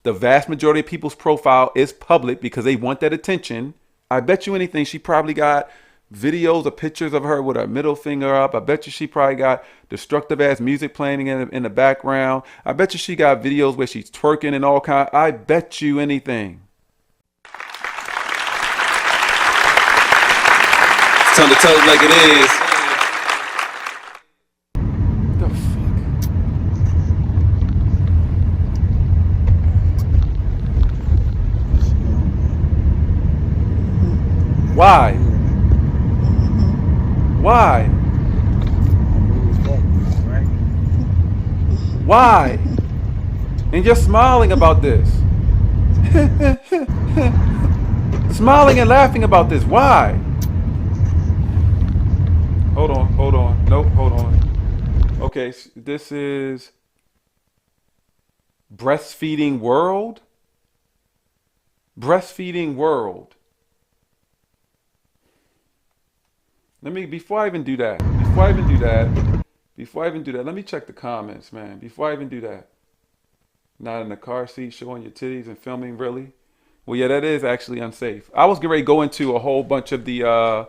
the vast majority of people's profile is public because they want that attention. I bet you anything she probably got videos or pictures of her with her middle finger up. I bet you she probably got destructive ass music playing in the background. I bet you she got videos where she's twerking and all kind. I bet you anything. It's time to tell it like it is. The fuck? Why? Why? Why? And you're smiling about this. Smiling and laughing about this. Why? Hold on. Nope, hold on. Okay, this is Breastfeeding World. Breastfeeding World. Before I even do that, let me check the comments, man. Before I even do that. Not in the car seat showing your titties and filming, really? Well, yeah, that is actually unsafe. I was getting ready to go into a whole bunch of the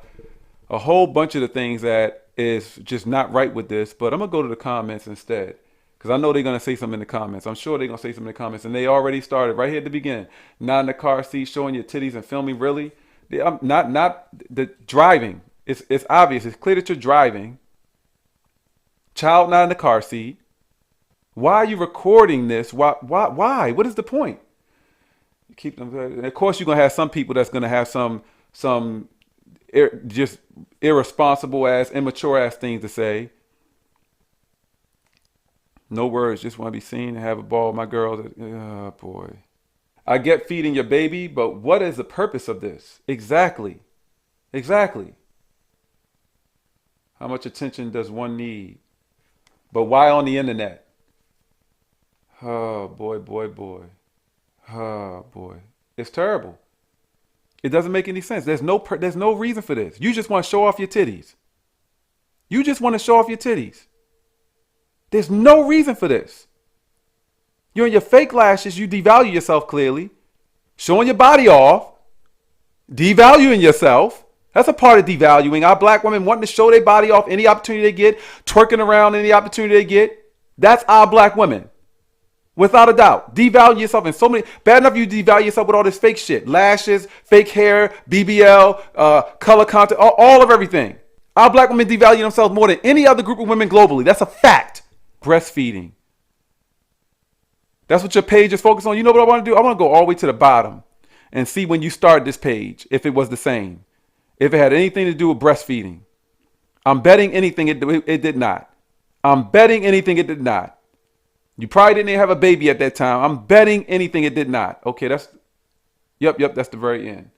things that is just not right with this, but I'm gonna go to the comments instead. Because I know they're gonna say something in the comments. I'm sure they're gonna say something in the comments, and they already started right here at the beginning. Not in the car seat showing your titties and filming, really? I'm not the driving. It's obvious. It's clear that you're driving. Child not in the car seat. Why are you recording this? Why? What is the point? You keep them. And of course, you're gonna have some people that's gonna have some just irresponsible ass, immature ass things to say. No words. Just want to be seen and have a ball. My girls. Oh boy. I get feeding your baby, but what is the purpose of this? Exactly. How much attention does one need? But why on the internet? Oh, boy. Oh, boy. It's terrible. It doesn't make any sense. There's no reason for this. You just want to show off your titties. There's no reason for this. You're in your fake lashes. You devalue yourself clearly. Showing your body off. Devaluing yourself. That's a part of devaluing. Our black women wanting to show their body off any opportunity they get, twerking around any opportunity they get. That's our black women. Without a doubt. Devalue yourself in so many. Bad enough you devalue yourself with all this fake shit. Lashes, fake hair, BBL, color content, all of everything. Our black women devalue themselves more than any other group of women globally. That's a fact. Breastfeeding. That's what your page is focused on. You know what I want to do? I want to go all the way to the bottom and see when you started this page, if it was the same. If it had anything to do with breastfeeding. I'm betting anything it did not. You probably didn't even have a baby at that time. I'm betting anything it did not. Okay, that's the very end.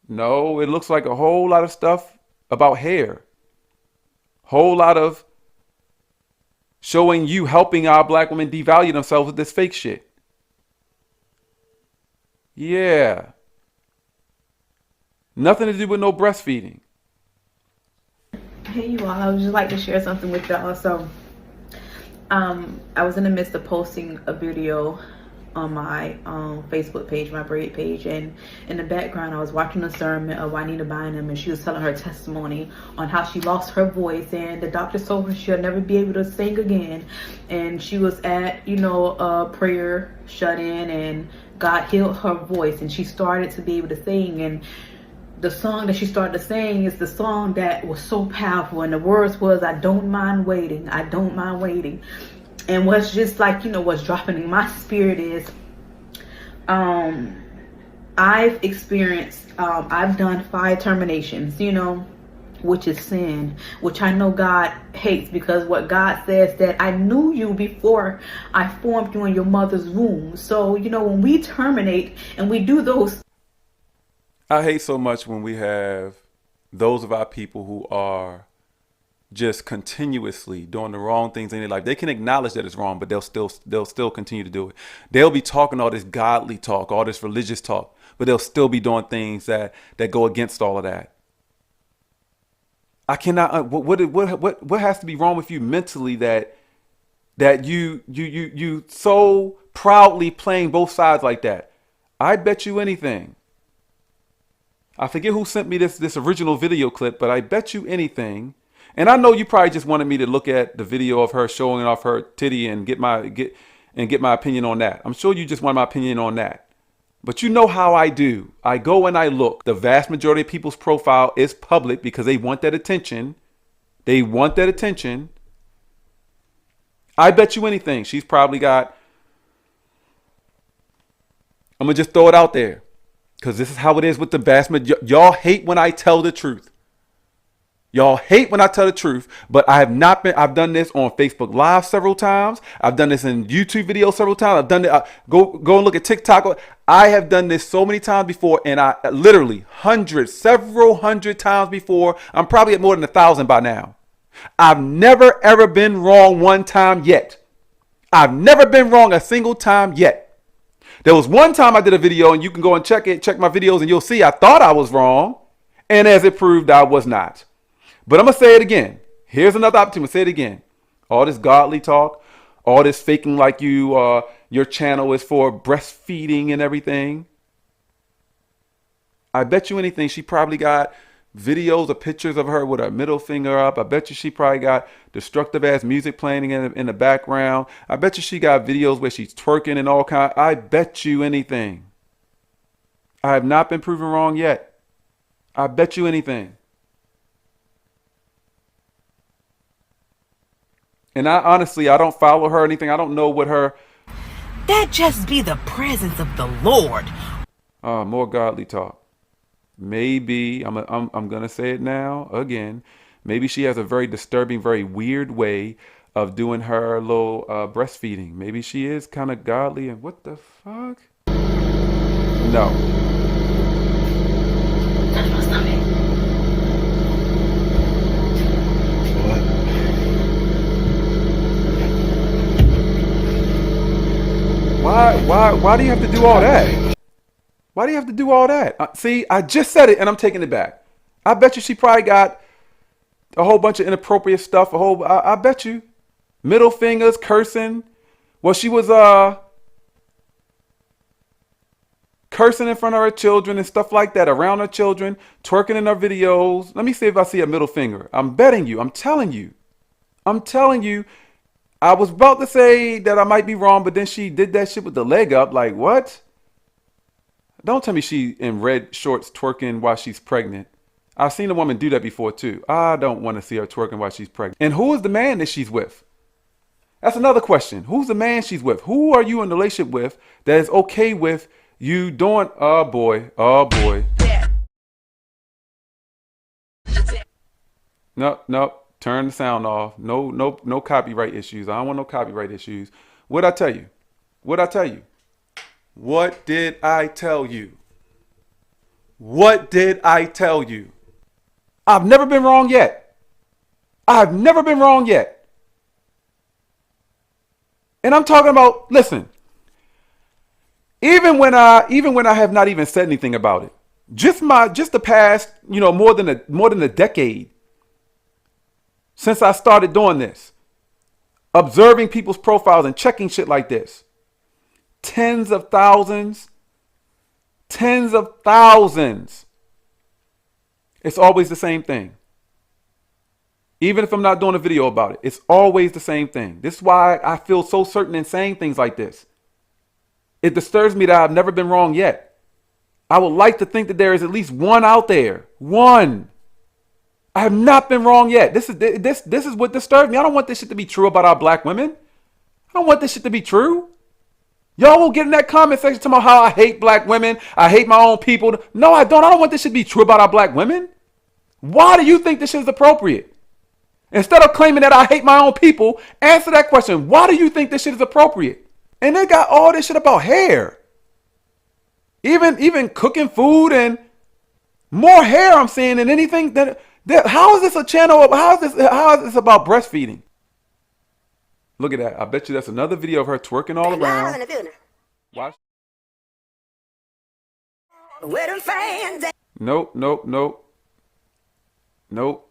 No, it looks like a whole lot of stuff about hair. Whole lot of showing you helping our black women devalue themselves with this fake shit. Yeah. Nothing to do with no breastfeeding. Hey you all, I would just like to share something with y'all. So I was in the midst of posting a video on my Facebook page, my braid page, and in the background I was watching a sermon of Juanita Bynum, and she was telling her testimony on how she lost her voice, and the doctor told her she'll never be able to sing again. And she was at a prayer shut-in, and God healed her voice, and she started to be able to sing. And the song that she started to sing is the song that was so powerful, and the words was, I don't mind waiting, I don't mind waiting. And what's just like, what's dropping in my spirit is I've experienced, I've done 5 terminations, which is sin, which I know God hates, because what God says that I knew you before I formed you in your mother's womb. So, when we terminate and we do those. I hate so much when we have those of our people who are just continuously doing the wrong things in their life. They can acknowledge that it's wrong, but they'll still continue to do it. They'll be talking all this godly talk, all this religious talk, but they'll still be doing things that go against all of that. I cannot. What has to be wrong with you mentally that that you so proudly playing both sides like that. I bet you anything. I forget who sent me this original video clip, but I bet you anything. And I know you probably just wanted me to look at the video of her showing off her titty and get my opinion on that. I'm sure you just want my opinion on that. But you know how I do. I go and I look. The vast majority of people's profile is public because they want that attention. They want that attention. I bet you anything. She's probably got, I'm going to just throw it out there because this is how it is with the vast majority. Y'all hate when I tell the truth. Y'all hate when I tell the truth, but I've done this on Facebook Live several times. I've done this in YouTube videos several times. I've done it. Go and look at TikTok. I have done this so many times before, and I literally several hundred times before. I'm probably at more than 1,000 by now. I've never ever been wrong one time yet. I've never been wrong a single time yet. There was one time I did a video, and you can go and check my videos, and you'll see I thought I was wrong, and as it proved, I was not. But I'm going to say it again. Here's another opportunity to say it again. All this godly talk, all this faking like your channel is for breastfeeding and everything. I bet you anything she probably got videos or pictures of her with her middle finger up. I bet you she probably got destructive ass music playing in the background. I bet you she got videos where she's twerking and all kinds. I bet you anything. I have not been proven wrong yet. I bet you anything. And I honestly don't follow her or anything. I don't know what her. That just be the presence of the Lord. More godly talk. Maybe I'm gonna say it now again. Maybe she has a very disturbing, very weird way of doing her little breastfeeding. Maybe she is kind of godly. And what the fuck? No. Why do you have to do all that? Why do you have to do all that? See, I just said it and I'm taking it back. I bet you she probably got a whole bunch of inappropriate stuff. I bet you. Middle fingers, cursing. Well, she was cursing in front of her children and stuff like that, around her children, twerking in her videos. Let me see if I see a middle finger. I'm betting you. I'm telling you. I was about to say that I might be wrong, but then she did that shit with the leg up. Like, what? Don't tell me she in red shorts twerking while she's pregnant. I've seen a woman do that before, too. I don't want to see her twerking while she's pregnant. And who is the man that she's with? That's another question. Who's the man she's with? Who are you in a relationship with that is okay with you doing? Oh, boy. No. Turn the sound off. No copyright issues. I don't want no copyright issues. What'd I tell you? What did I tell you? What did I tell you? I've never been wrong yet. And I'm talking about, listen, even when I have not even said anything about it, just the past, more than a decade since I started doing this, observing people's profiles and checking shit like this, tens of thousands. It's always the same thing. Even if I'm not doing a video about it, it's always the same thing. This is why I feel so certain in saying things like this. It disturbs me that I've never been wrong yet. I would like to think that there is at least one out there. One. I have not been wrong yet. This is what disturbs me. I don't want this shit to be true about our black women. I don't want this shit to be true. Y'all will get in that comment section talking about how I hate black women. I hate my own people. No, I don't. I don't want this shit to be true about our black women. Why do you think this shit is appropriate? Instead of claiming that I hate my own people, answer that question. Why do you think this shit is appropriate? And they got all this shit about hair. Even cooking food and more hair I'm seeing than anything that how is this a channel of how is this about breastfeeding? Look at that. I bet you that's another video of her twerking all around. Watch. Nope.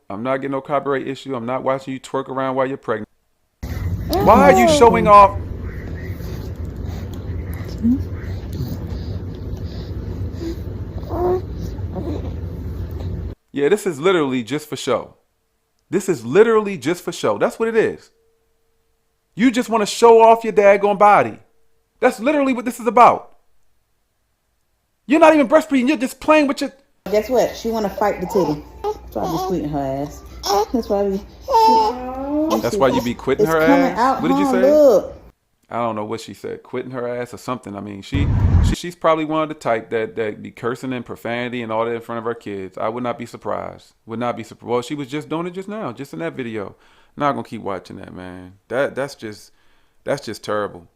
I'm not getting no copyright issue. I'm not watching you twerk around while you're pregnant. Why are you showing off? Yeah, this is literally just for show. This is literally just for show. That's what it is. You just want to show off your daggone body. That's literally what this is about. You're not even breastfeeding. You're just playing with your... Guess what? She want to fight the titty. That's why I be squeezing her ass. That's why I be... That's why you be quitting It's her coming ass? out, What did you huh? say? Look. I don't know what she said. Quitting her ass or something. I mean, she's probably one of the type that be cursing and profanity and all that in front of her kids. I would not be surprised. Would not be surprised. Well, she was just doing it just now, just in that video. Not gonna keep watching that, man. That's just terrible.